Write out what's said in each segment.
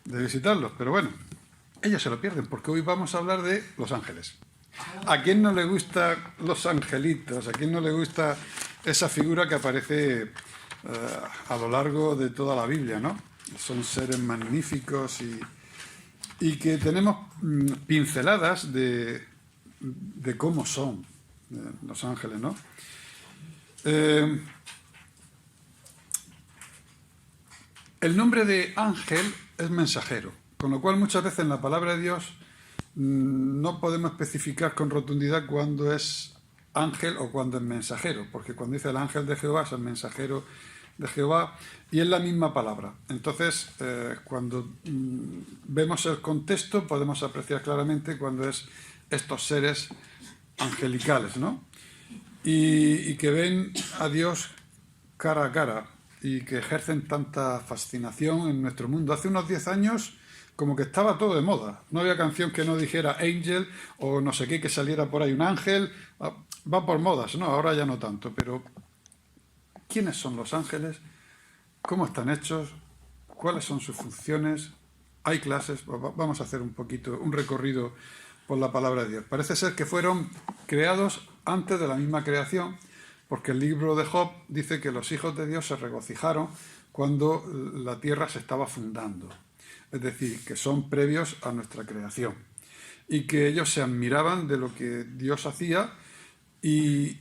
de visitarlos, pero bueno, ellos se lo pierden porque hoy vamos a hablar de los ángeles. ¿A quién no le gustan los angelitos? ¿A quién no le gusta esa figura que aparece a lo largo de toda la Biblia, ¿no? Son seres magníficos y que tenemos pinceladas de cómo son los ángeles, ¿no? El nombre de ángel es mensajero, con lo cual muchas veces en la palabra de Dios no podemos especificar con rotundidad cuándo es ángel o cuándo es mensajero, porque cuando dice el ángel de Jehová es el mensajero de Jehová y es la misma palabra. Entonces, cuando vemos el contexto podemos apreciar claramente cuándo es estos seres angelicales, ¿no? Y que ven a Dios cara a cara y que ejercen tanta fascinación en nuestro mundo. Hace unos 10 años como que estaba todo de moda. No había canción que no dijera Angel o no sé qué, que saliera por ahí un ángel. Va por modas, ¿no? Ahora ya no tanto, pero ¿quiénes son los ángeles? ¿Cómo están hechos? ¿Cuáles son sus funciones? Hay clases, vamos a hacer un recorrido por la palabra de Dios. Parece ser que fueron creados antes de la misma creación, porque el libro de Job dice que los hijos de Dios se regocijaron cuando la tierra se estaba fundando. Es decir, que son previos a nuestra creación. Y que ellos se admiraban de lo que Dios hacía e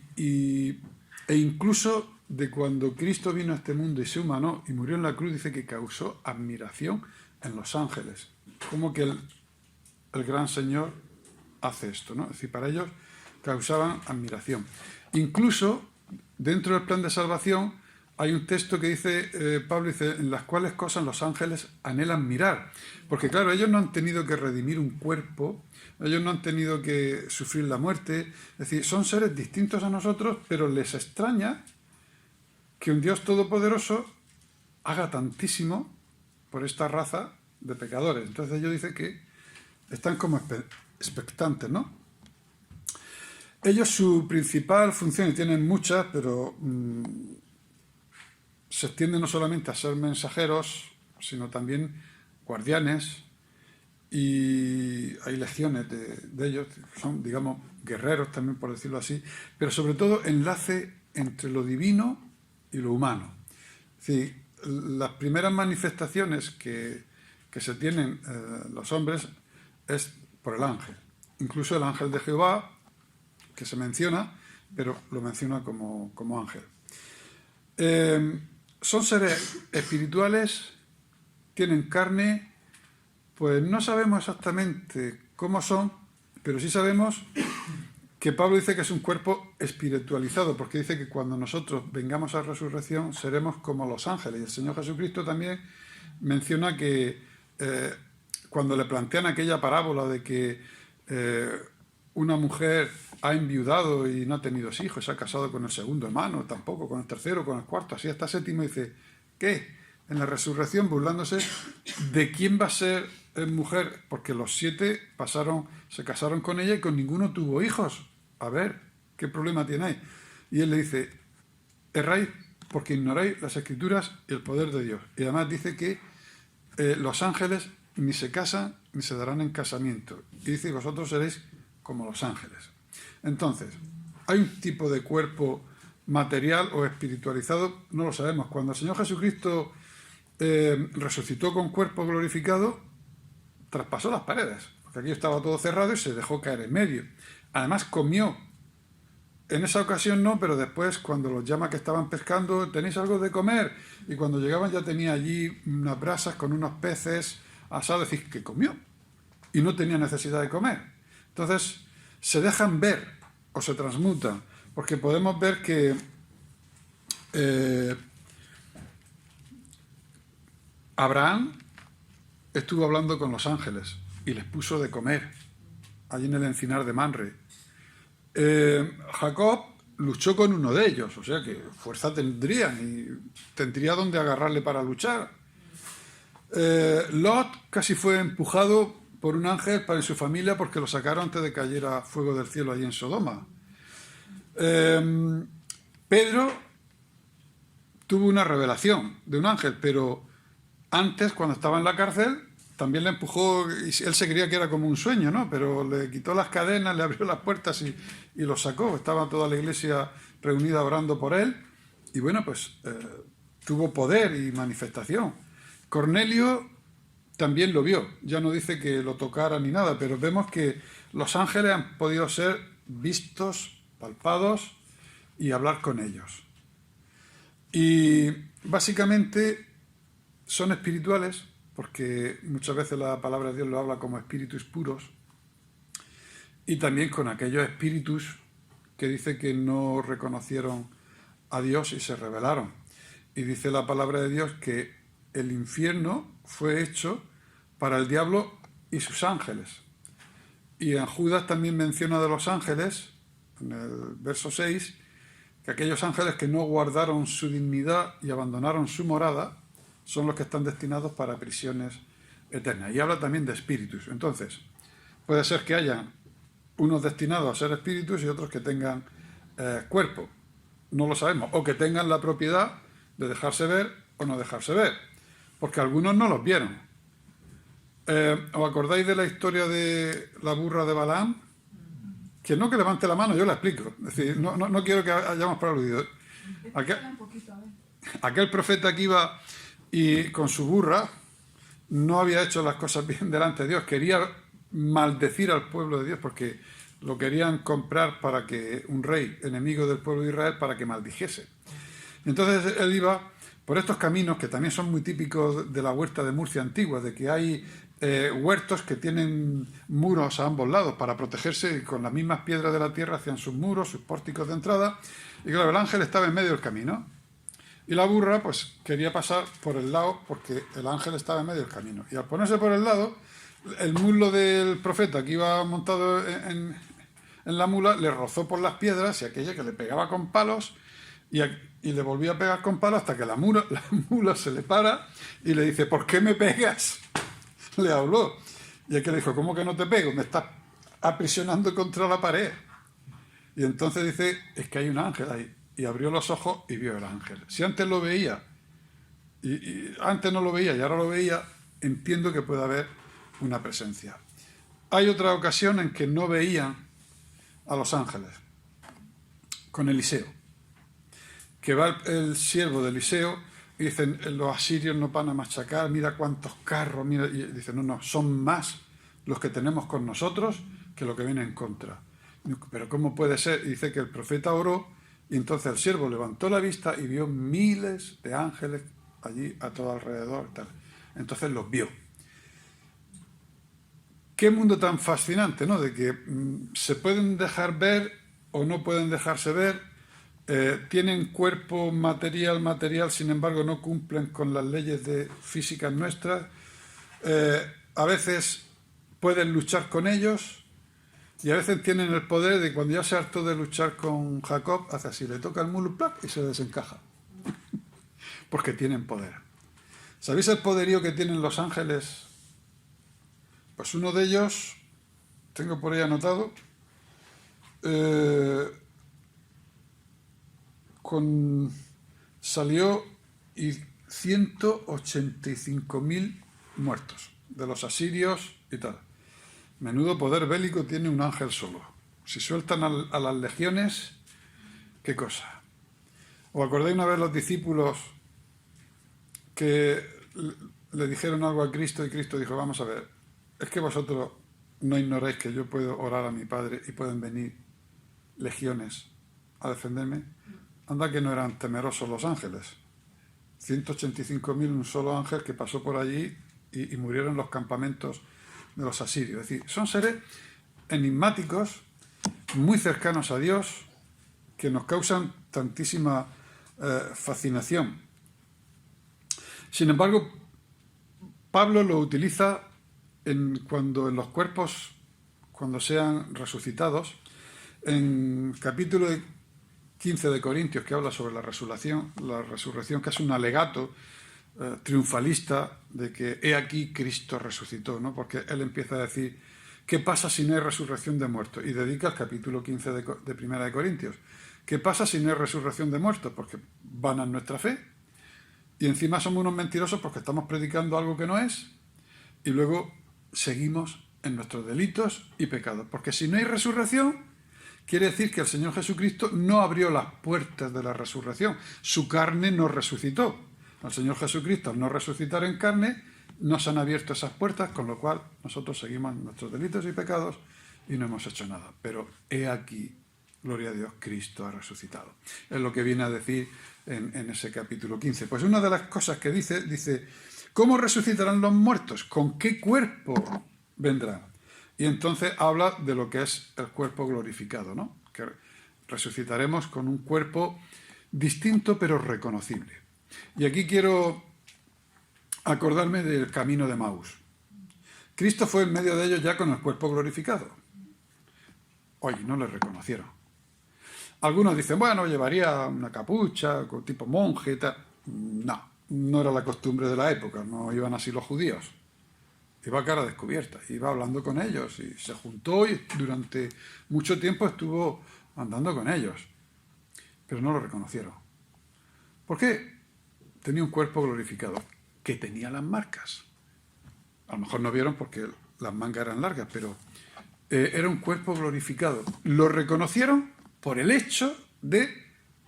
incluso de cuando Cristo vino a este mundo y se humanó y murió en la cruz, dice que causó admiración en los ángeles. Como que el gran Señor hace esto, ¿no? Es decir, para ellos causaban admiración. Incluso dentro del plan de salvación hay un texto que dice, Pablo dice, en las cuales cosas los ángeles anhelan mirar. Porque claro, ellos no han tenido que redimir un cuerpo, ellos no han tenido que sufrir la muerte. Es decir, son seres distintos a nosotros, pero les extraña que un Dios todopoderoso haga tantísimo por esta raza de pecadores. Entonces ellos dicen que están como expectantes, ¿no? Ellos su principal función, y tienen muchas, pero se extiende no solamente a ser mensajeros, sino también guardianes, y hay legiones de ellos, son, digamos, guerreros también, por decirlo así, pero sobre todo enlace entre lo divino y lo humano. Es decir, las primeras manifestaciones que se tienen los hombres es por el ángel. Incluso el ángel de Jehová, que se menciona, pero lo menciona como ángel. Son seres espirituales, tienen carne, pues no sabemos exactamente cómo son, pero sí sabemos que Pablo dice que es un cuerpo espiritualizado, porque dice que cuando nosotros vengamos a resurrección seremos como los ángeles. Y el Señor Jesucristo también menciona que cuando le plantean aquella parábola de que una mujer ha enviudado y no ha tenido hijos, se ha casado con el segundo hermano, tampoco con el tercero, con el cuarto, así hasta séptimo, dice, ¿qué? En la resurrección, burlándose de quién va a ser mujer, porque los 7 se casaron con ella y con ninguno tuvo hijos. A ver, ¿qué problema tiene? Y él le dice, erráis porque ignoráis las escrituras y el poder de Dios. Y además dice que los ángeles ni se casan ni se darán en casamiento. Y dice, vosotros seréis como los ángeles. Entonces, hay un tipo de cuerpo material o espiritualizado, no lo sabemos. Cuando el Señor Jesucristo resucitó con cuerpo glorificado, traspasó las paredes, porque aquí estaba todo cerrado y se dejó caer en medio. Además comió. En esa ocasión no, pero después cuando los llama que estaban pescando, ¿tenéis algo de comer? Y cuando llegaban ya tenía allí unas brasas con unos peces asados, es decir, que comió. Y no tenía necesidad de comer. Entonces, se dejan ver o se transmutan, porque podemos ver que Abraham estuvo hablando con los ángeles y les puso de comer allí en el encinar de Manre. Jacob luchó con uno de ellos, o sea que fuerza tendrían y tendría donde agarrarle para luchar. Lot casi fue empujado por un ángel para su familia porque lo sacaron antes de que cayera fuego del cielo allí en Sodoma. Pedro tuvo una revelación de un ángel, pero antes, cuando estaba en la cárcel, también le empujó, y él se creía que era como un sueño, ¿no? Pero le quitó las cadenas, le abrió las puertas y lo sacó. Estaba toda la iglesia reunida orando por él. Y bueno, pues tuvo poder y manifestación. Cornelio también lo vio. Ya no dice que lo tocara ni nada, pero vemos que los ángeles han podido ser vistos, palpados y hablar con ellos. Y básicamente son espirituales, porque muchas veces la palabra de Dios lo habla como espíritus puros, y también con aquellos espíritus que dice que no reconocieron a Dios y se rebelaron. Y dice la palabra de Dios que el infierno fue hecho para el diablo y sus ángeles. Y en Judas también menciona de los ángeles, en el verso 6, que aquellos ángeles que no guardaron su dignidad y abandonaron su morada son los que están destinados para prisiones eternas. Y habla también de espíritus. Entonces, puede ser que haya unos destinados a ser espíritus y otros que tengan cuerpo. No lo sabemos. O que tengan la propiedad de dejarse ver o no dejarse ver. Porque algunos no los vieron. ¿Os acordáis de la historia de la burra de Balaam? Que no que levante la mano, yo la explico. Es decir, no quiero que hayamos prealudido. Aquel profeta que iba y con su burra no había hecho las cosas bien delante de Dios. Quería maldecir al pueblo de Dios porque lo querían comprar para que un rey enemigo del pueblo de Israel para que maldijese. Entonces él iba por estos caminos que también son muy típicos de la huerta de Murcia antigua, de que hay huertos que tienen muros a ambos lados para protegerse y con las mismas piedras de la tierra hacían sus muros, sus pórticos de entrada. Y claro, el ángel estaba en medio del camino y la burra pues quería pasar por el lado porque el ángel estaba en medio del camino. Y al ponerse por el lado, el muslo del profeta que iba montado en la mula le rozó por las piedras y aquella que le pegaba con palos y le volvía a pegar con palos hasta que la mula se le para y le dice: ¿por qué me pegas? Le habló. Y aquel le dijo: ¿cómo que no te pego? Me estás aprisionando contra la pared. Y entonces dice: es que hay un ángel ahí. Y abrió los ojos y vio el ángel. Si antes lo veía, y antes no lo veía y ahora lo veía, entiendo que puede haber una presencia. Hay otra ocasión en que no veían a los ángeles, con Eliseo, que va el siervo de Eliseo y dicen: los asirios nos van a machacar, mira cuántos carros, mira. Y dicen: no, son más los que tenemos con nosotros que lo que viene en contra. Pero ¿cómo puede ser? Y dice que el profeta oró y entonces el siervo levantó la vista y vio miles de ángeles allí a todo alrededor. Tal. Entonces los vio. Qué mundo tan fascinante, ¿no? De que se pueden dejar ver o no pueden dejarse ver, tienen cuerpo material, sin embargo no cumplen con las leyes físicas nuestras. A veces pueden luchar con ellos y a veces tienen el poder de, cuando ya se hartó de luchar con Jacob, hace así, le toca el muslo ¡plac! Y se desencaja. Porque tienen poder. ¿Sabéis el poderío que tienen los ángeles? Pues uno de ellos, tengo por ahí anotado, salió y 185.000 muertos de los asirios y tal. Menudo poder bélico tiene un ángel solo. Si sueltan a las legiones, qué cosa. ¿Os acordáis una vez los discípulos que le dijeron algo a Cristo y Cristo dijo: vamos a ver, es que vosotros no ignoráis que yo puedo orar a mi Padre y pueden venir legiones a defenderme? Anda que no eran temerosos los ángeles. 185.000, un solo ángel que pasó por allí y murieron en los campamentos de los asirios. Es decir, son seres enigmáticos, muy cercanos a Dios, que nos causan tantísima fascinación. Sin embargo, Pablo lo utiliza cuando en los cuerpos, cuando sean resucitados, en capítulo 15 de Corintios, que habla sobre la resurrección, que es un alegato triunfalista de que he aquí Cristo resucitó, ¿no? Porque él empieza a decir: ¿qué pasa si no hay resurrección de muertos? Y dedica el capítulo 15 de Primera de Corintios. ¿Qué pasa si no hay resurrección de muertos? Porque van a nuestra fe. Y encima somos unos mentirosos porque estamos predicando algo que no es. y luego seguimos en nuestros delitos y pecados. Porque si no hay resurrección, quiere decir que el Señor Jesucristo no abrió las puertas de la resurrección. Su carne no resucitó. Al Señor Jesucristo, al no resucitar en carne, no se han abierto esas puertas, con lo cual nosotros seguimos en nuestros delitos y pecados y no hemos hecho nada. Pero he aquí, gloria a Dios, Cristo ha resucitado. Es lo que viene a decir en ese capítulo 15. Pues una de las cosas que dice, ¿cómo resucitarán los muertos? ¿Con qué cuerpo vendrán? Y entonces habla de lo que es el cuerpo glorificado, ¿no? Que resucitaremos con un cuerpo distinto pero reconocible. Y aquí quiero acordarme del camino de Emaús. Cristo fue en medio de ellos ya con el cuerpo glorificado. Oye, no le reconocieron. Algunos dicen, bueno, llevaría una capucha, tipo monje y tal. No, no era la costumbre de la época, no iban así los judíos. Iba a cara descubierta, iba hablando con ellos y se juntó y durante mucho tiempo estuvo andando con ellos. Pero no lo reconocieron. ¿Por qué? Tenía un cuerpo glorificado, que tenía las marcas. A lo mejor no vieron porque las mangas eran largas, pero era un cuerpo glorificado. Lo reconocieron por el hecho de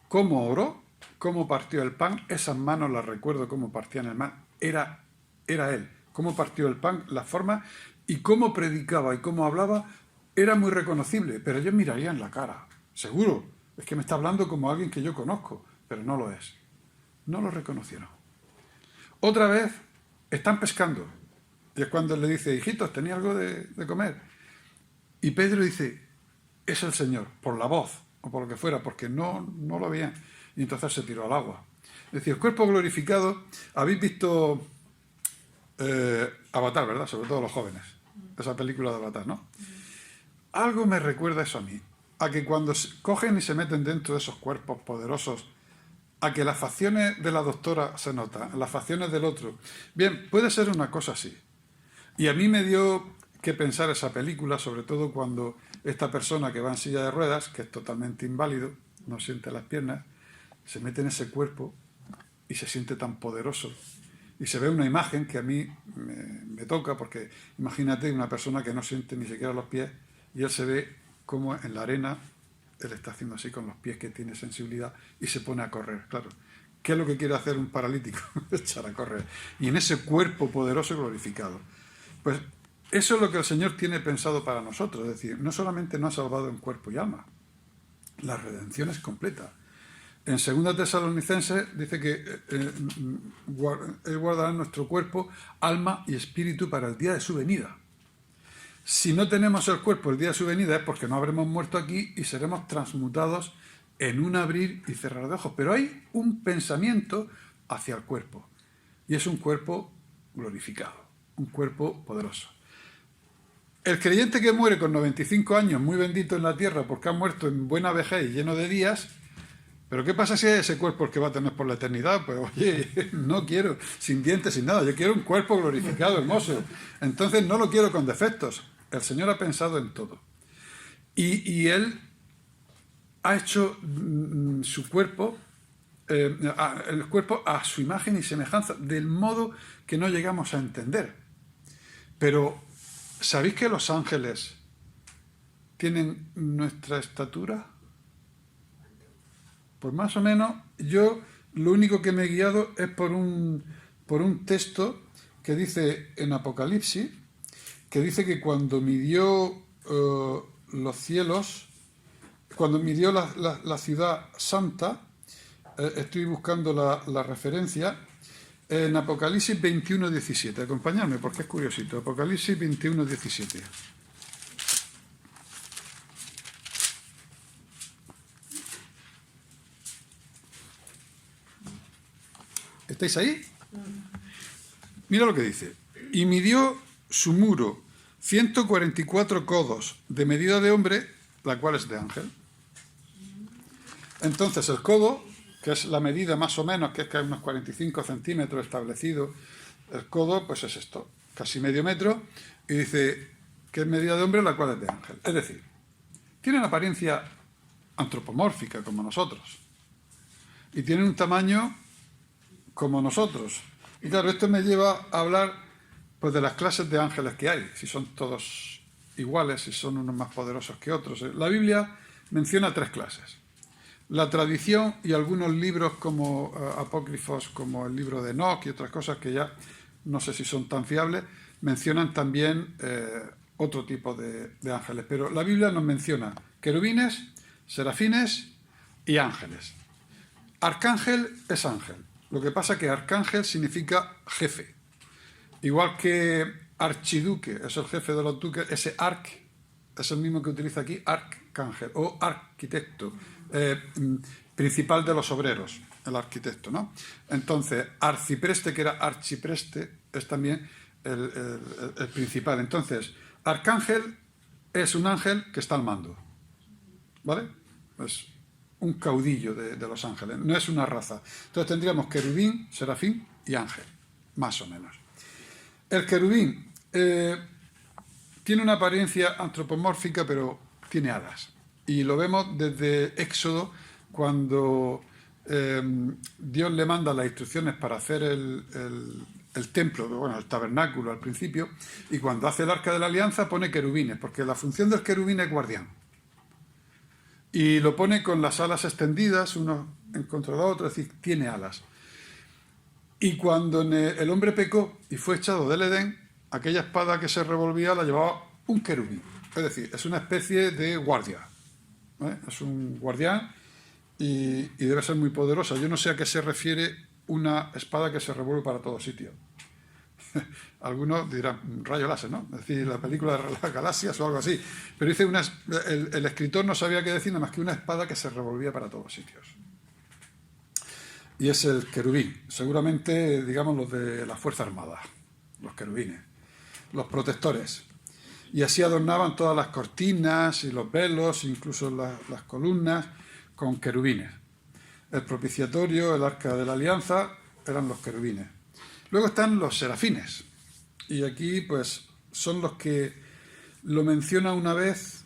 cómo oró, cómo partió el pan. Esas manos las recuerdo cómo partían el pan. Era él. Cómo partió el pan, la forma, y cómo predicaba y cómo hablaba, era muy reconocible. Pero ellos mirarían la cara. Seguro. Es que me está hablando como alguien que yo conozco, pero no lo es. No lo reconocieron. Otra vez, están pescando. Y es cuando él le dice, hijitos, ¿tenía algo de comer? Y Pedro dice, es el Señor, por la voz, o por lo que fuera, porque no lo veían. Y entonces se tiró al agua. Es decir, el cuerpo glorificado, habéis visto Avatar, ¿verdad? Sobre todo los jóvenes. Esa película de Avatar, ¿no? Algo me recuerda eso a mí. A que cuando cogen y se meten dentro de esos cuerpos poderosos, a que las facciones de la doctora se notan, las facciones del otro. Bien, puede ser una cosa así. Y a mí me dio que pensar esa película, sobre todo cuando esta persona que va en silla de ruedas, que es totalmente inválido, no siente las piernas, se mete en ese cuerpo y se siente tan poderoso. Y se ve una imagen que a mí me toca, porque imagínate una persona que no siente ni siquiera los pies y él se ve como en la arena, él está haciendo así con los pies que tiene sensibilidad y se pone a correr, claro. ¿Qué es lo que quiere hacer un paralítico? Echar a correr. Y en ese cuerpo poderoso y glorificado. Pues eso es lo que el Señor tiene pensado para nosotros. Es decir, no solamente nos ha salvado en cuerpo y alma, la redención es completa. En 2 Tesalonicenses dice que Él guardará nuestro cuerpo, alma y espíritu para el día de su venida. Si no tenemos el cuerpo el día de su venida es porque no habremos muerto aquí y seremos transmutados en un abrir y cerrar de ojos. Pero hay un pensamiento hacia el cuerpo y es un cuerpo glorificado, un cuerpo poderoso. El creyente que muere con 95 años, muy bendito en la tierra porque ha muerto en buena vejez y lleno de días, pero ¿qué pasa si es ese cuerpo el que va a tener por la eternidad? Pues oye, no quiero sin dientes, sin nada, yo quiero un cuerpo glorificado, hermoso. Entonces no lo quiero con defectos. El Señor ha pensado en todo. Y Él ha hecho su cuerpo, el cuerpo a su imagen y semejanza, del modo que no llegamos a entender. Pero, ¿sabéis que los ángeles tienen nuestra estatura? Pues más o menos, yo lo único que me he guiado es por un texto que dice en Apocalipsis, que dice que cuando midió los cielos, cuando midió la ciudad santa, estoy buscando la referencia, en Apocalipsis 21:17. Acompañadme porque es curiosito. Apocalipsis 21:17. ¿Estáis ahí? Mira lo que dice. Y midió su muro 144 codos de medida de hombre, la cual es de ángel. Entonces el codo, que es la medida más o menos, que es que hay unos 45 centímetros establecido, el codo pues es esto, casi medio metro, y dice que es medida de hombre, la cual es de ángel. Es decir, tienen apariencia antropomórfica como nosotros y tienen un tamaño como nosotros. Y claro, esto me lleva a hablar pues de las clases de ángeles que hay, si son todos iguales, si son unos más poderosos que otros. La Biblia menciona 3 clases. La tradición y algunos libros como apócrifos, como el libro de Enoc y otras cosas que ya no sé si son tan fiables, mencionan también otro tipo de ángeles. Pero la Biblia nos menciona querubines, serafines y ángeles. Arcángel es ángel. Lo que pasa es que arcángel significa jefe. Igual que archiduque es el jefe de los duques, ese arc es el mismo que utiliza aquí arcángel o arquitecto, principal de los obreros, el arquitecto, ¿no? Entonces, arcipreste, que era archipreste, es también el principal. Entonces, arcángel es un ángel que está al mando, ¿vale? Es un caudillo de los ángeles, no es una raza. Entonces tendríamos querubín, serafín y ángel, más o menos. El querubín tiene una apariencia antropomórfica, pero tiene alas. Y lo vemos desde Éxodo, cuando Dios le manda las instrucciones para hacer el templo, bueno, el tabernáculo al principio, y cuando hace el arca de la alianza pone querubines, porque la función del querubín es guardián. Y lo pone con las alas extendidas, uno en contra de otro, es decir, tiene alas. Y cuando el hombre pecó y fue echado del Edén, aquella espada que se revolvía la llevaba un querubín. Es decir, es una especie de guardia, ¿vale? Es un guardián y debe ser muy poderosa. Yo no sé a qué se refiere una espada que se revuelve para todo sitio. Algunos dirán rayo láser, ¿no? Es decir, la película de las galaxias o algo así. Pero dice el escritor no sabía qué decir nada más que una espada que se revolvía para todos sitios. Y es el querubín. Seguramente, digamos, los de la Fuerza Armada, los querubines, los protectores. Y así adornaban todas las cortinas y los velos, incluso las columnas, con querubines. El propiciatorio, el arca de la alianza, eran los querubines. Luego están los serafines. Y aquí, pues, son los que lo menciona una vez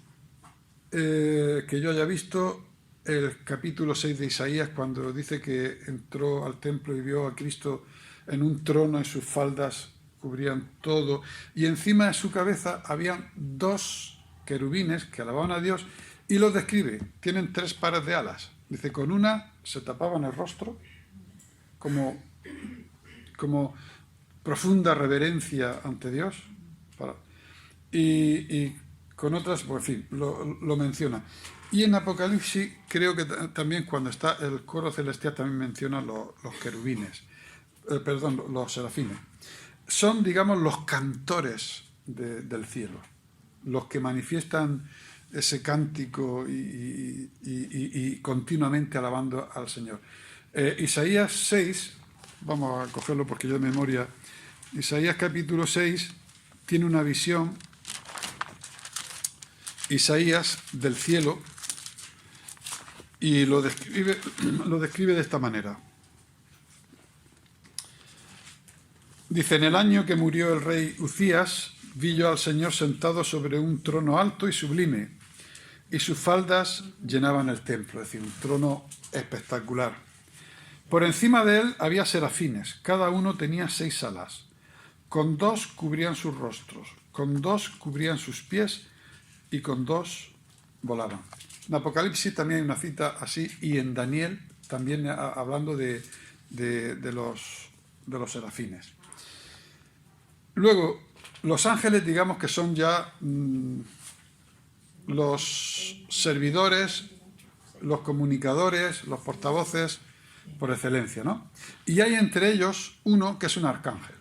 que yo haya visto el capítulo 6 de Isaías, cuando dice que entró al templo y vio a Cristo en un trono y sus faldas cubrían todo, y encima de su cabeza habían 2 querubines que alababan a Dios, y los describe, tienen 3 pares de alas. Dice, con una se tapaban el rostro, como profunda reverencia ante Dios, y con otras, pues en fin, lo menciona. Y en Apocalipsis creo que también cuando está el coro celestial también menciona los querubines, los serafines. Son, digamos, los cantores del cielo, los que manifiestan ese cántico y continuamente alabando al Señor. Isaías 6, vamos a cogerlo porque yo de memoria, Isaías capítulo 6 tiene una visión, Isaías, del cielo, y lo describe de esta manera. Dice, en el año que murió el rey Uzías, vi yo al Señor sentado sobre un trono alto y sublime, y sus faldas llenaban el templo, es decir, un trono espectacular. Por encima de él había serafines, cada uno tenía 6 alas. Con 2 cubrían sus rostros, con 2 cubrían sus pies y con 2 volaban. En Apocalipsis también hay una cita así, y en Daniel también hablando de los serafines. Luego, los ángeles, digamos que son ya los servidores, los comunicadores, los portavoces por excelencia, ¿no? Y hay entre ellos uno que es un arcángel.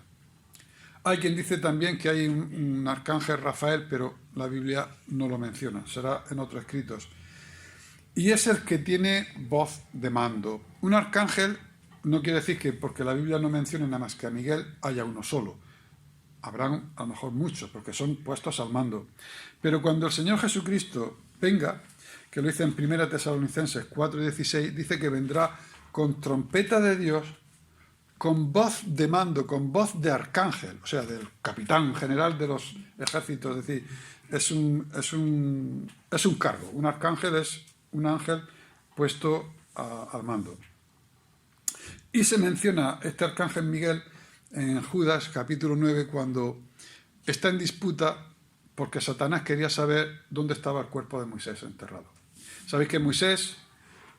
Hay quien dice también que hay un arcángel Rafael, pero la Biblia no lo menciona, será en otros escritos. Y es el que tiene voz de mando. Un arcángel no quiere decir que porque la Biblia no mencione nada más que a Miguel haya uno solo. Habrán a lo mejor muchos, porque son puestos al mando. Pero cuando el Señor Jesucristo venga, que lo dice en 1 Tesalonicenses 4:16, dice que vendrá con trompeta de Dios, con voz de mando, con voz de arcángel, o sea, del capitán general de los ejércitos. Es decir, es un cargo. Un arcángel es un ángel puesto al mando. Y se menciona este arcángel Miguel en Judas capítulo 9 cuando está en disputa porque Satanás quería saber dónde estaba el cuerpo de Moisés enterrado. Sabéis que Moisés,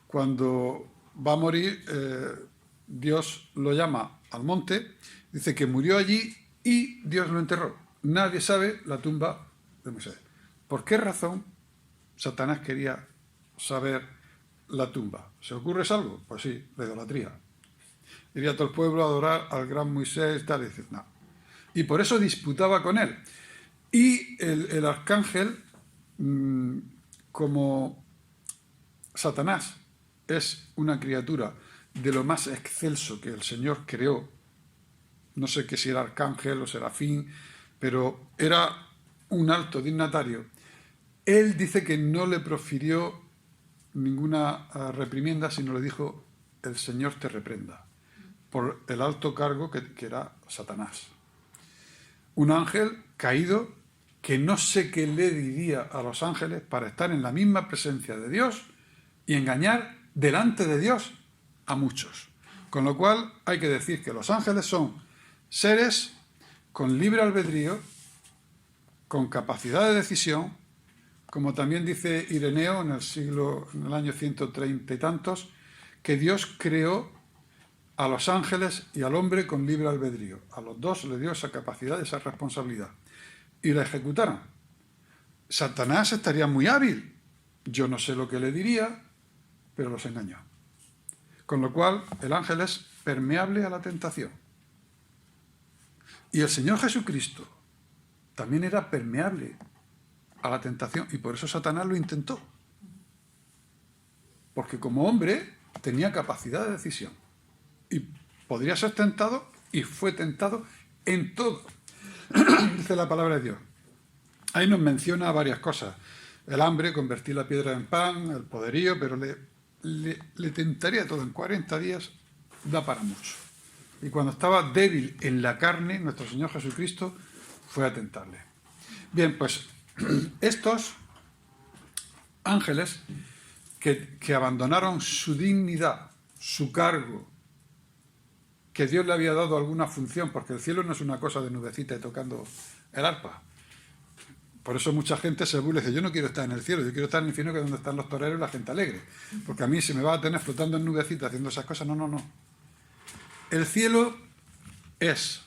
cuando va a morir, Dios lo llama al monte, dice que murió allí y Dios lo enterró. Nadie sabe la tumba de Moisés. ¿Por qué razón Satanás quería saber la tumba? ¿Se ocurre algo? Pues sí, la idolatría. Iría todo el pueblo a adorar al gran Moisés, tal, y dice, no. Y por eso disputaba con él. Y el arcángel, como Satanás es una criatura de lo más excelso que el Señor creó, no sé qué si era arcángel o serafín, pero era un alto dignatario, él dice que no le profirió ninguna reprimienda, sino le dijo, el Señor te reprenda, por el alto cargo que era Satanás. Un ángel caído que no sé qué le diría a los ángeles para estar en la misma presencia de Dios y engañar delante de Dios a muchos. Con lo cual hay que decir que los ángeles son seres con libre albedrío, con capacidad de decisión, como también dice Ireneo en el año 130 y tantos, que Dios creó a los ángeles y al hombre con libre albedrío. A los dos le dio esa capacidad, esa responsabilidad. Y la ejecutaron. Satanás estaría muy hábil. Yo no sé lo que le diría, pero los engañó. Con lo cual, el ángel es permeable a la tentación. Y el Señor Jesucristo también era permeable a la tentación, y por eso Satanás lo intentó. Porque como hombre tenía capacidad de decisión. Y podría ser tentado, y fue tentado en todo. Dice la palabra de Dios. Ahí nos menciona varias cosas. El hambre, convertir la piedra en pan, el poderío, pero le tentaría todo. En 40 días da para mucho. Y cuando estaba débil en la carne, nuestro Señor Jesucristo fue a tentarle. Bien, pues estos ángeles que abandonaron su dignidad, su cargo, que Dios le había dado alguna función, porque el cielo no es una cosa de nubecita y tocando el arpa. Por eso mucha gente se burla y dice, yo no quiero estar en el cielo, yo quiero estar en el infierno, que es donde están los toreros y la gente alegre. Porque a mí se me va a tener flotando en nubecita haciendo esas cosas. No, no, no. El cielo es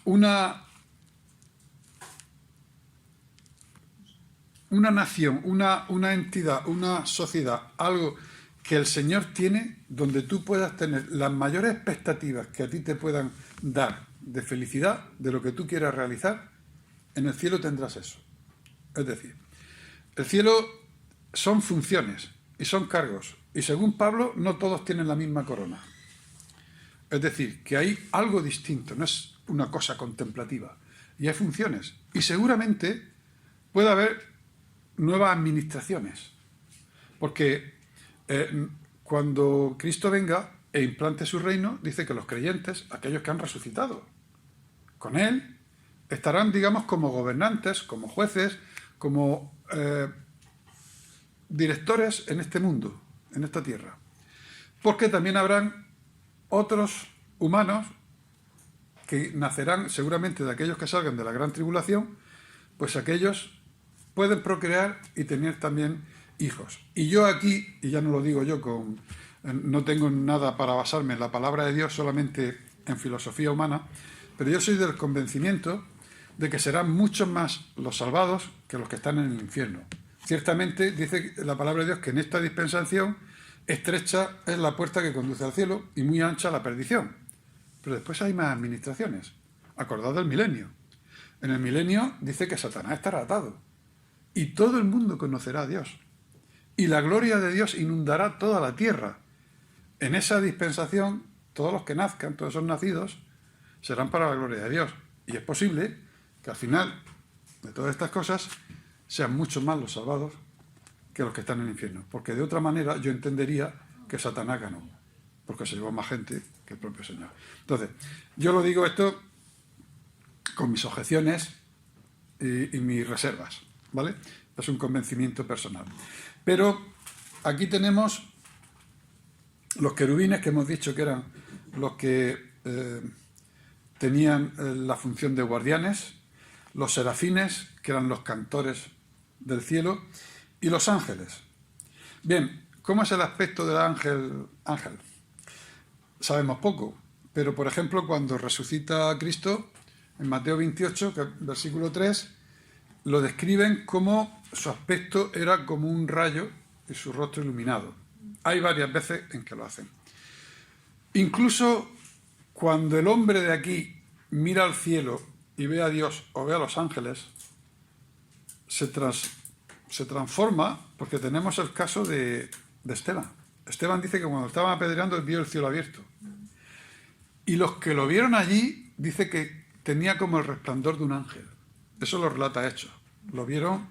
una nación, una entidad, una sociedad, algo que el Señor tiene donde tú puedas tener las mayores expectativas que a ti te puedan dar de felicidad, de lo que tú quieras realizar. En el cielo tendrás eso. Es decir, el cielo son funciones y son cargos. Y según Pablo, no todos tienen la misma corona. Es decir, que hay algo distinto, no es una cosa contemplativa. Y hay funciones. Y seguramente puede haber nuevas administraciones. Porque cuando Cristo venga e implante su reino, dice que los creyentes, aquellos que han resucitado con Él, estarán, digamos, como gobernantes, como jueces, como directores en este mundo, en esta tierra. Porque también habrán otros humanos que nacerán seguramente de aquellos que salgan de la gran tribulación, pues aquellos pueden procrear y tener también hijos. Y yo aquí, y ya no lo digo yo, no tengo nada para basarme en la palabra de Dios, solamente en filosofía humana, pero yo soy del convencimiento de que serán muchos más los salvados que los que están en el infierno. Ciertamente dice la palabra de Dios que en esta dispensación estrecha es la puerta que conduce al cielo y muy ancha la perdición. Pero después hay más administraciones. Acordad del milenio. En el milenio dice que Satanás estará atado y todo el mundo conocerá a Dios. Y la gloria de Dios inundará toda la tierra. En esa dispensación, todos los que nazcan, todos esos nacidos, serán para la gloria de Dios. Y es posible que al final de todas estas cosas sean mucho más los salvados que los que están en el infierno. Porque de otra manera yo entendería que Satanás ganó, porque se llevó más gente que el propio Señor. Entonces, yo lo digo esto con mis objeciones y mis reservas, ¿vale? Es un convencimiento personal. Pero aquí tenemos los querubines que hemos dicho que eran los que tenían la función de guardianes, los serafines, que eran los cantores del cielo, y los ángeles. Bien, ¿cómo es el aspecto del ángel? Sabemos poco, pero por ejemplo cuando resucita a Cristo, en Mateo 28, versículo 3, lo describen como su aspecto era como un rayo y su rostro iluminado. Hay varias veces en que lo hacen. Incluso cuando el hombre de aquí mira al cielo y ve a Dios o ve a los ángeles, se transforma, porque tenemos el caso de Esteban. Esteban dice que cuando estaban apedreando vio el cielo abierto. Y los que lo vieron allí, dice que tenía como el resplandor de un ángel. Eso lo relata Hechos. Lo vieron.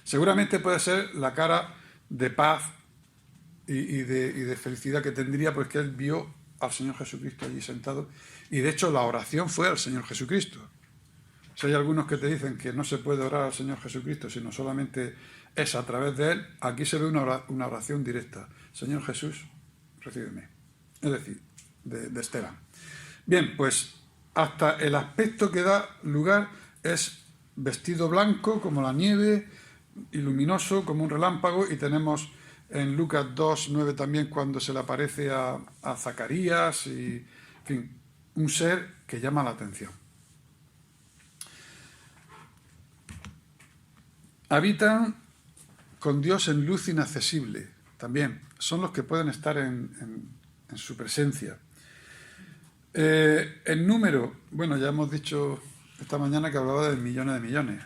Seguramente puede ser la cara de paz y de felicidad que tendría, pues que él vio al Señor Jesucristo allí sentado. Y de hecho la oración fue al Señor Jesucristo. Si hay algunos que te dicen que no se puede orar al Señor Jesucristo, sino solamente es a través de Él, aquí se ve una oración directa. Señor Jesús, recíbeme. Es decir, de Esteban. Bien, pues hasta el aspecto que da lugar es vestido blanco como la nieve y luminoso como un relámpago, y tenemos en Lucas 2:9 también cuando se le aparece a Zacarías y, en fin, un ser que llama la atención. Habitan con Dios en luz inaccesible, también. Son los que pueden estar en su presencia. El número, bueno, ya hemos dicho esta mañana que hablaba de millones de millones.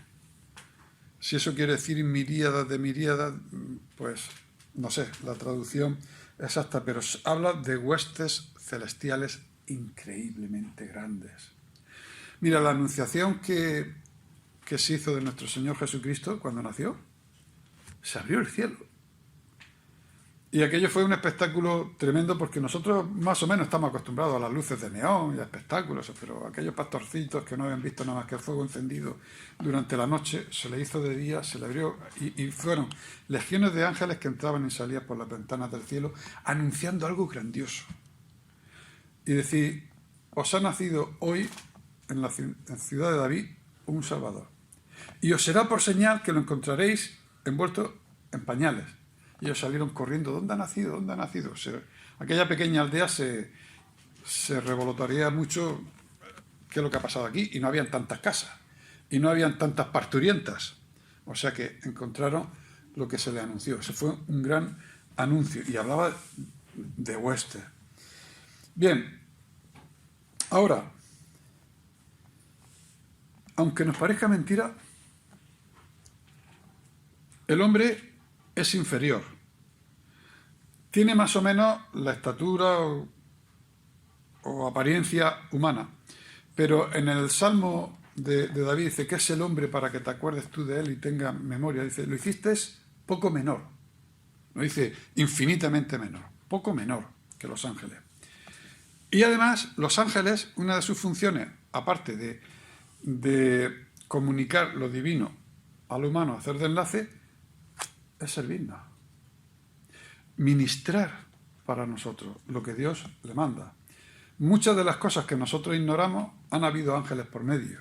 Si eso quiere decir miríadas de miríadas, pues no sé, la traducción exacta, pero habla de huestes celestiales increíblemente grandes. Mira, la anunciación que se hizo de nuestro Señor Jesucristo cuando nació, se abrió el cielo. Y aquello fue un espectáculo tremendo, porque nosotros más o menos estamos acostumbrados a las luces de neón y a espectáculos, pero aquellos pastorcitos que no habían visto nada más que el fuego encendido durante la noche, se le hizo de día, se le abrió, y fueron legiones de ángeles que entraban y salían por las ventanas del cielo anunciando algo grandioso. Y decir, os ha nacido hoy en la ciudad de David un Salvador. Y os será por señal que lo encontraréis envuelto en pañales. Y ellos salieron corriendo. ¿Dónde ha nacido? ¿Dónde ha nacido? Aquella pequeña aldea se revolotaría mucho. ¿Qué es lo que ha pasado aquí? Y no habían tantas casas. Y no habían tantas parturientas. O sea que encontraron lo que se le anunció. Ese fue un gran anuncio. Y hablaba de huestes. Bien. Ahora, aunque nos parezca mentira, el hombre es inferior. Tiene más o menos la estatura o apariencia humana. Pero en el Salmo de David dice, ¿qué es el hombre para que te acuerdes tú de él y tengas memoria? Dice, lo hiciste poco menor. No dice infinitamente menor, poco menor que los ángeles. Y además, los ángeles, una de sus funciones, aparte de comunicar lo divino al humano, hacer de enlace, es servirnos. Ministrar para nosotros lo que Dios le manda. Muchas de las cosas que nosotros ignoramos han habido ángeles por medio.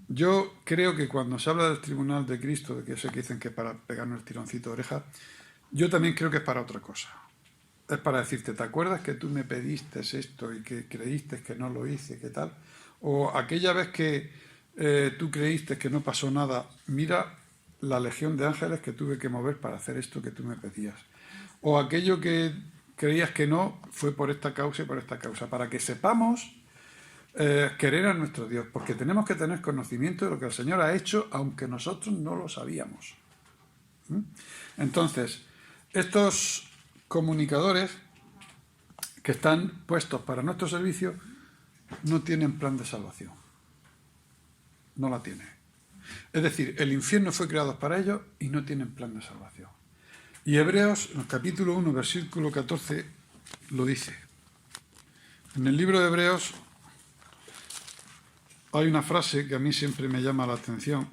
Yo creo que cuando se habla del tribunal de Cristo, de que eso que dicen que es para pegarnos el tironcito de oreja, yo también creo que es para otra cosa. Es para decirte, ¿te acuerdas que tú me pediste esto y que creíste que no lo hice, qué tal? O aquella vez que tú creíste que no pasó nada, mira la legión de ángeles que tuve que mover para hacer esto que tú me pedías. O aquello que creías que no, fue por esta causa y por esta causa. Para que sepamos querer a nuestro Dios, porque tenemos que tener conocimiento de lo que el Señor ha hecho, aunque nosotros no lo sabíamos. Entonces, estos comunicadores que están puestos para nuestro servicio no tienen plan de salvación. No la tienen. Es decir, el infierno fue creado para ellos y no tienen plan de salvación. Y Hebreos, en el capítulo 1, versículo 14, lo dice. En el libro de Hebreos hay una frase que a mí siempre me llama la atención.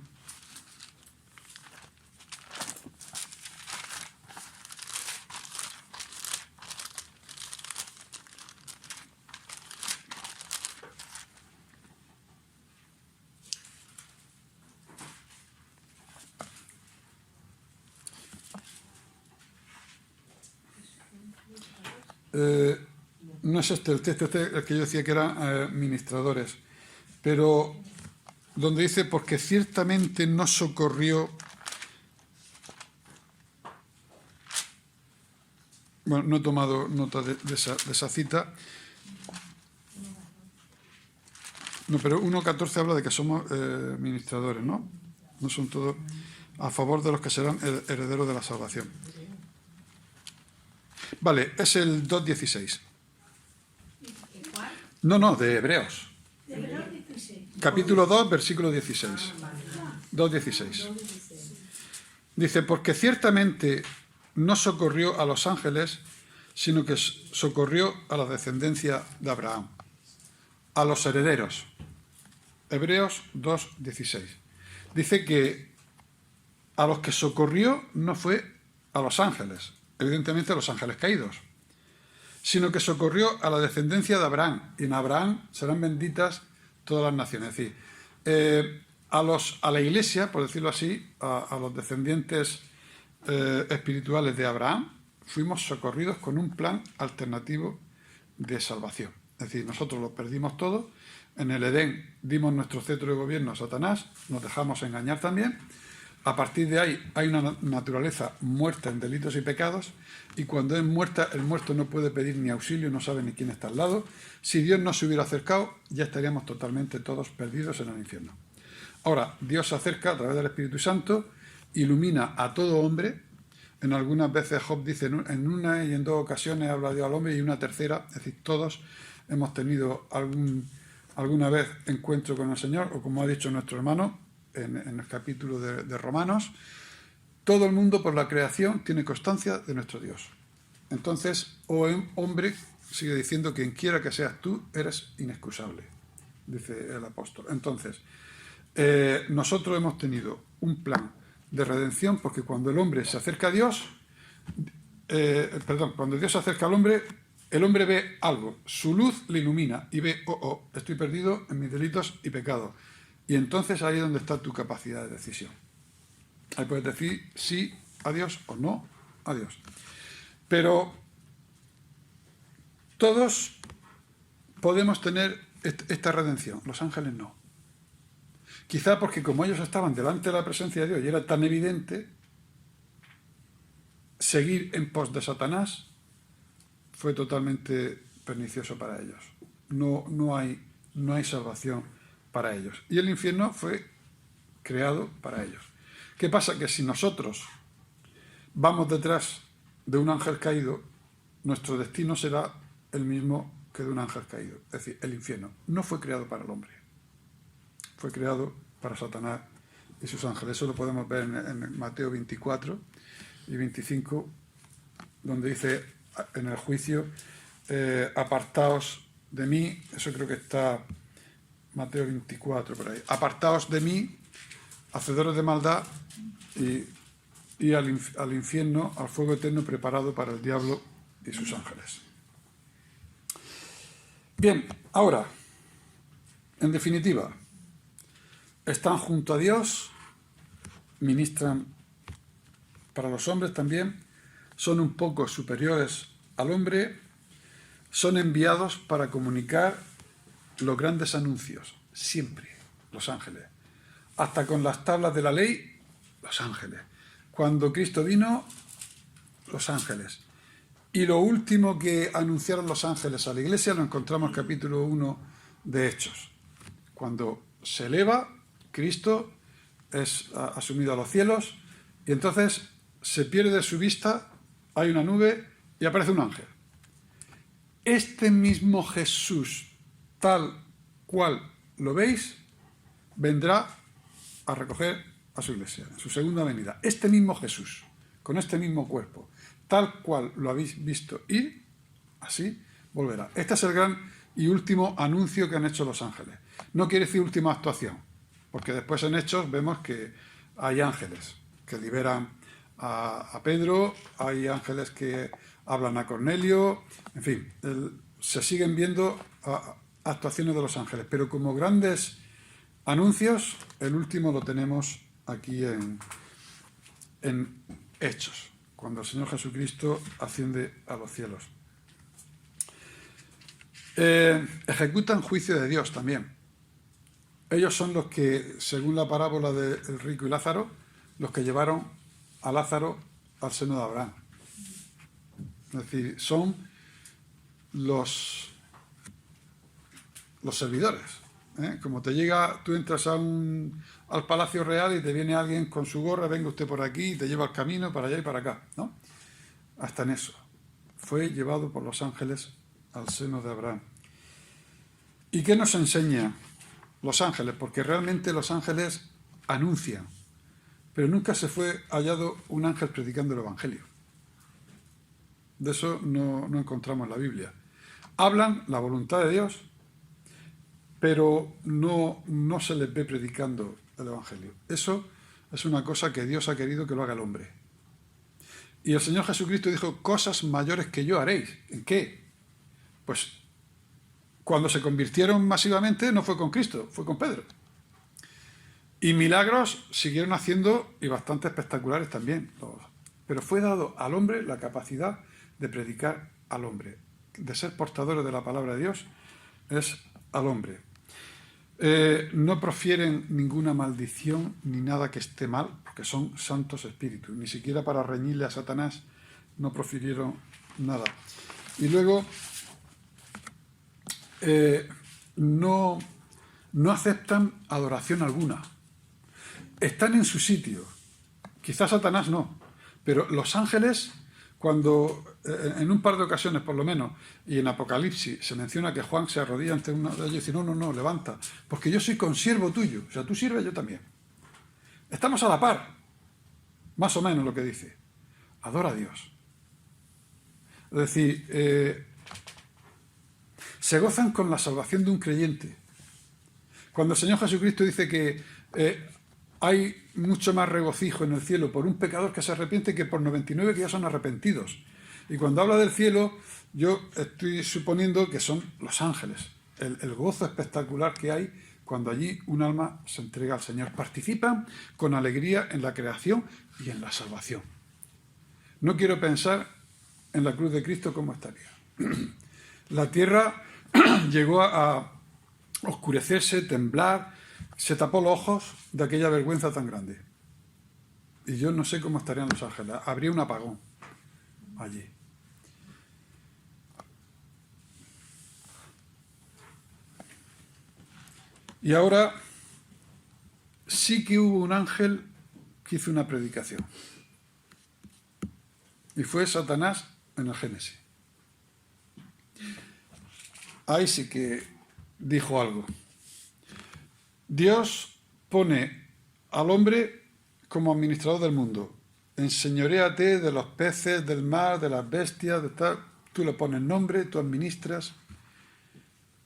no es este el texto, este es el que yo decía que eran ministradores, pero donde dice, porque ciertamente no socorrió. Bueno, no he tomado nota de esa cita. No, pero 1.14 habla de que somos ministradores, ¿no? No son todos a favor de los que serán herederos de la salvación. Vale, es el 2.16. No, de Hebreos. Capítulo 2, versículo 16. 2.16. Dice, porque ciertamente no socorrió a los ángeles, sino que socorrió a la descendencia de Abraham, a los herederos. Hebreos 2.16. Dice que a los que socorrió no fue a los ángeles, evidentemente a los ángeles caídos, sino que socorrió a la descendencia de Abraham, y en Abraham serán benditas todas las naciones. Es decir, a la iglesia, por decirlo así, a los descendientes espirituales de Abraham, fuimos socorridos con un plan alternativo de salvación. Es decir, nosotros lo perdimos todo. En el Edén dimos nuestro cetro de gobierno a Satanás, nos dejamos engañar también. A partir de ahí hay una naturaleza muerta en delitos y pecados, y cuando es muerta, el muerto no puede pedir ni auxilio, no sabe ni quién está al lado. Si Dios no se hubiera acercado, ya estaríamos totalmente todos perdidos en el infierno. Ahora, Dios se acerca a través del Espíritu Santo, ilumina a todo hombre. En algunas veces Job dice, en una y en dos ocasiones habla Dios al hombre, y en una tercera, es decir, todos hemos tenido alguna vez encuentro con el Señor, o como ha dicho nuestro hermano en el capítulo de Romanos, todo el mundo por la creación tiene constancia de nuestro Dios. Entonces, hombre, sigue diciendo, quien quiera que seas tú, eres inexcusable, dice el apóstol. Entonces, nosotros hemos tenido un plan de redención, porque cuando el hombre se acerca a Dios, cuando Dios se acerca al hombre, el hombre ve algo, su luz le ilumina y ve, estoy perdido en mis delitos y pecados. Y entonces ahí es donde está tu capacidad de decisión. Ahí puedes decir sí a Dios o no a Dios. Pero todos podemos tener esta redención, los ángeles no. Quizá porque como ellos estaban delante de la presencia de Dios y era tan evidente, seguir en pos de Satanás fue totalmente pernicioso para ellos. No hay salvación para ellos. Y el infierno fue creado para ellos. ¿Qué pasa? Que si nosotros vamos detrás de un ángel caído, nuestro destino será el mismo que de un ángel caído. Es decir, el infierno no fue creado para el hombre. Fue creado para Satanás y sus ángeles. Eso lo podemos ver en Mateo 24 y 25, donde dice en el juicio, apartaos de mí. Eso creo que está Mateo 24 por ahí. Apartaos de mí, hacedores de maldad, y al infierno, al fuego eterno preparado para el diablo y sus ángeles. Bien, ahora, en definitiva, están junto a Dios, ministran para los hombres también, son un poco superiores al hombre, son enviados para comunicar los grandes anuncios, siempre, los ángeles. Hasta con las tablas de la ley, los ángeles. Cuando Cristo vino, los ángeles. Y lo último que anunciaron los ángeles a la iglesia lo encontramos en el capítulo 1 de Hechos. Cuando se eleva, Cristo es asumido a los cielos, y entonces se pierde de su vista, hay una nube y aparece un ángel. Este mismo Jesús, tal cual lo veis, vendrá a recoger a su iglesia, en su segunda venida. Este mismo Jesús, con este mismo cuerpo, tal cual lo habéis visto ir, así volverá. Este es el gran y último anuncio que han hecho los ángeles. No quiere decir última actuación, porque después en Hechos vemos que hay ángeles que liberan a Pedro, hay ángeles que hablan a Cornelio, en fin, se siguen viendo actuaciones de los ángeles, pero como grandes anuncios, el último lo tenemos aquí en Hechos, cuando el Señor Jesucristo asciende a los cielos. ejecutan juicio de Dios también. Ellos son los que, según la parábola del rico y Lázaro, los que llevaron a Lázaro al seno de Abraham. Es decir, son los servidores. Como te llega, tú entras al Palacio Real y te viene alguien con su gorra, venga usted por aquí, y te lleva al camino para allá y para acá, ¿no? Hasta en eso. Fue llevado por los ángeles al seno de Abraham. ¿Y qué nos enseña los ángeles? Porque realmente los ángeles anuncian, pero nunca se fue hallado un ángel predicando el Evangelio. De eso no encontramos en la Biblia. Hablan la voluntad de Dios, pero no se les ve predicando el Evangelio. Eso es una cosa que Dios ha querido que lo haga el hombre. Y el Señor Jesucristo dijo, cosas mayores que yo haréis. ¿En qué? Pues cuando se convirtieron masivamente no fue con Cristo, fue con Pedro. Y milagros siguieron haciendo, y bastante espectaculares también. Pero fue dado al hombre la capacidad de predicar al hombre. De ser portadores de la palabra de Dios es al hombre. No profieren ninguna maldición ni nada que esté mal, porque son santos espíritus. Ni siquiera para reñirle a Satanás no profirieron nada. Y luego no aceptan adoración alguna. Están en su sitio. Quizás Satanás no, pero los ángeles, cuando en un par de ocasiones por lo menos, y en Apocalipsis se menciona que Juan se arrodilla ante uno de ellos y dice, no, levanta, porque yo soy consiervo tuyo, o sea, tú sirves, yo también. Estamos a la par, más o menos lo que dice. Adora a Dios. Es decir, se gozan con la salvación de un creyente. Cuando el Señor Jesucristo dice que hay mucho más regocijo en el cielo por un pecador que se arrepiente que por 99 que ya son arrepentidos. Y cuando habla del cielo, yo estoy suponiendo que son los ángeles, el gozo espectacular que hay cuando allí un alma se entrega al Señor. Participan con alegría en la creación y en la salvación. No quiero pensar en la cruz de Cristo cómo estaría. La tierra llegó a oscurecerse, temblar, se tapó los ojos de aquella vergüenza tan grande. Y yo no sé cómo estarían los ángeles. Habría un apagón allí. Y ahora sí que hubo un ángel que hizo una predicación. Y fue Satanás en el Génesis. Ahí sí que dijo algo. Dios pone al hombre como administrador del mundo. Enseñoréate de los peces, del mar, de las bestias, de tal. Tú le pones nombre, tú administras.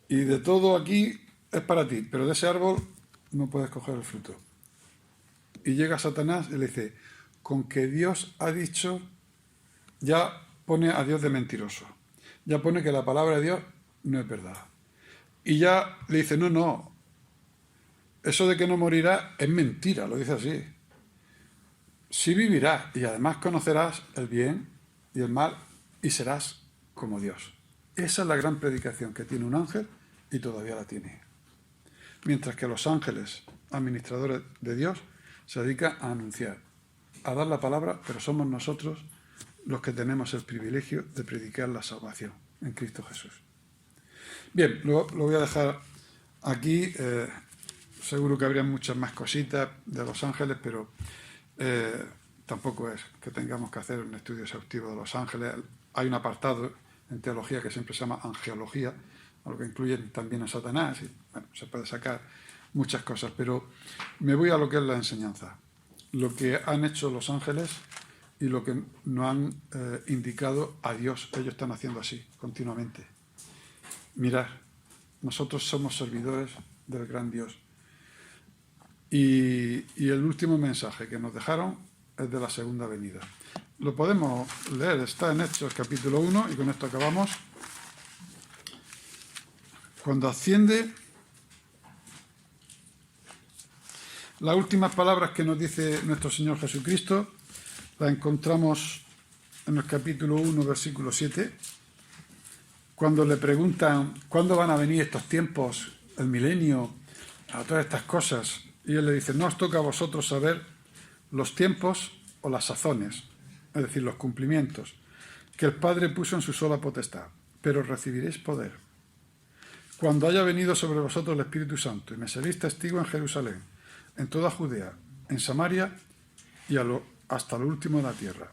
Y de todo aquí es para ti, pero de ese árbol no puedes coger el fruto. Y llega Satanás y le dice, con que Dios ha dicho, ya pone a Dios de mentiroso. Ya pone que la palabra de Dios no es verdad. Y ya le dice, no, eso de que no morirá es mentira, lo dice así. Sí vivirás y además conocerás el bien y el mal y serás como Dios. Esa es la gran predicación que tiene un ángel y todavía la tiene. Mientras que los ángeles, administradores de Dios, se dedican a anunciar, a dar la palabra, pero somos nosotros los que tenemos el privilegio de predicar la salvación en Cristo Jesús. Bien, lo voy a dejar aquí. Seguro que habría muchas más cositas de los ángeles, pero tampoco es que tengamos que hacer un estudio exhaustivo de los ángeles. Hay un apartado en teología que siempre se llama angelología, a lo que incluye también a Satanás, y bueno, se puede sacar muchas cosas, pero me voy a lo que es la enseñanza, lo que han hecho los ángeles y lo que nos han indicado a Dios. Ellos están haciendo así continuamente. Mirad, nosotros somos servidores del gran Dios. Y el último mensaje que nos dejaron es de la segunda venida. Lo podemos leer, está en Hechos capítulo 1, y con esto acabamos. Cuando asciende, las últimas palabras que nos dice nuestro Señor Jesucristo las encontramos en el capítulo 1, versículo 7. cuando le preguntan cuándo van a venir estos tiempos, el milenio, a todas estas cosas, y él le dice, no os toca a vosotros saber los tiempos o las sazones, es decir, los cumplimientos, que el Padre puso en su sola potestad, pero recibiréis poder cuando haya venido sobre vosotros el Espíritu Santo, y me seréis testigo en Jerusalén, en toda Judea, en Samaria y hasta lo último de la tierra.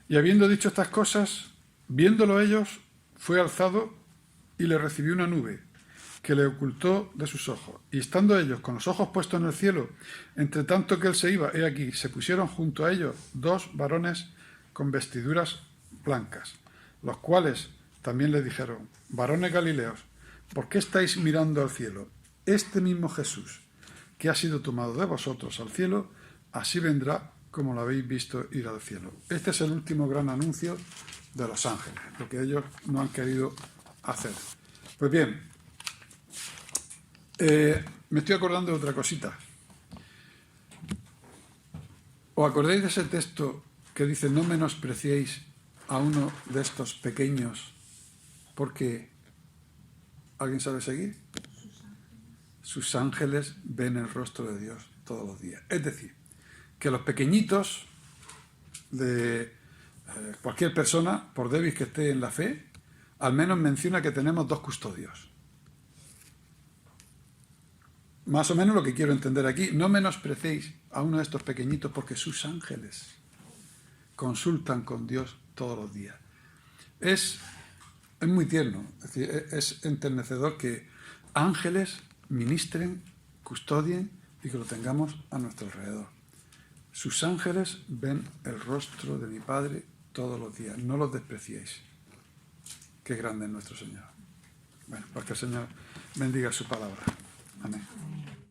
Y habiendo dicho estas cosas, viéndolo ellos, fue alzado y le recibió una nube, que le ocultó de sus ojos. Y estando ellos con los ojos puestos en el cielo, entre tanto que él se iba, he aquí, se pusieron junto a ellos 2 varones con vestiduras blancas, los cuales también le dijeron, varones Galileos, ¿por qué estáis mirando al cielo? Este mismo Jesús, que ha sido tomado de vosotros al cielo, así vendrá como lo habéis visto ir al cielo. Este es el último gran anuncio de los ángeles, lo que ellos no han querido hacer. Pues bien, me estoy acordando de otra cosita. ¿Os acordáis de ese texto que dice, no menospreciéis a uno de estos pequeños porque... ¿Alguien sabe seguir? Sus ángeles ven el rostro de Dios todos los días. Es decir, que los pequeñitos de cualquier persona, por débil que esté en la fe, al menos menciona que tenemos 2 custodios. Más o menos lo que quiero entender aquí. No menosprecéis a uno de estos pequeñitos porque sus ángeles consultan con Dios todos los días. Es muy tierno, es decir, es enternecedor que ángeles ministren, custodien y que lo tengamos a nuestro alrededor. Sus ángeles ven el rostro de mi Padre todos los días, no los despreciéis. Qué grande es nuestro Señor. Bueno, pues que el Señor bendiga su palabra. Amén.